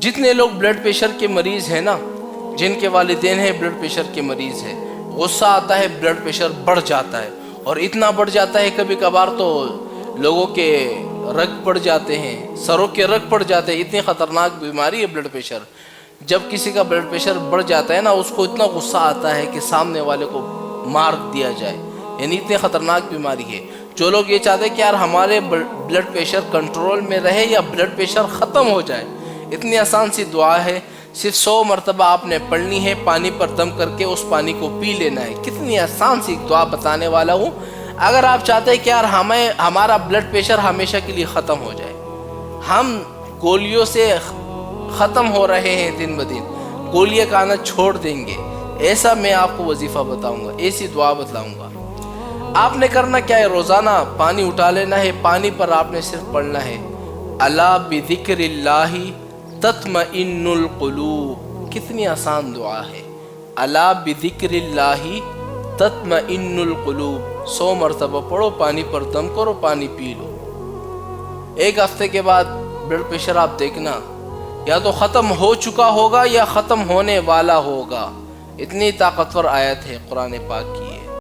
جتنے لوگ blood pressure کے مریض ہیں نا، جن کے والدین ہیں بلڈ پریشر کے مریض ہیں، غصہ آتا ہے بلڈ پریشر بڑھ جاتا ہے، اور اتنا بڑھ جاتا ہے کبھی کبھار تو لوگوں کے رگ پڑ جاتے ہیں، سروں کے رگ پڑ جاتے ہیں۔ اتنی خطرناک بیماری ہے بلڈ پریشر۔ جب کسی کا بلڈ پریشر بڑھ جاتا ہے نا، اس کو اتنا غصہ آتا ہے کہ سامنے والے کو مار دیا جائے، یعنی اتنی خطرناک بیماری ہے۔ جو لوگ یہ چاہتے ہیں کہ یار ہمارے بلڈ پریشر کنٹرول میں رہے یا بلڈ پریشر ختم ہو جائے، اتنی آسان سی دعا ہے، صرف 100 مرتبہ آپ نے پڑھنی ہے، پانی پر دم کر کے اس پانی کو پی لینا ہے۔ کتنی آسان سی دعا بتانے والا ہوں۔ اگر آپ چاہتے ہیں کہ یار ہمارا بلڈ پریشر ہمیشہ کے لیے ختم ہو جائے، ہم گولیوں سے ختم ہو رہے ہیں دن بدن، گولیاں کھانا چھوڑ دیں گے، ایسا میں آپ کو وظیفہ بتاؤں گا، ایسی دعا بتلاؤں گا۔ آپ نے کرنا کیا ہے، روزانہ پانی اٹھا لینا ہے، پانی پر آپ نے صرف پڑھنا ہے الا بذکر اللہ تطمئن القلوب۔ کتنی آسان دعا ہے، الا بذکر اللہ تطمئن القلوب۔ 100 مرتبہ پڑھو، پانی پر دم کرو، پانی پی لو۔ 1 ہفتے کے بعد بلڈ پریشر آپ دیکھنا یا تو ختم ہو چکا ہوگا یا ختم ہونے والا ہوگا۔ اتنی طاقتور آیت ہے قرآن پاک کی۔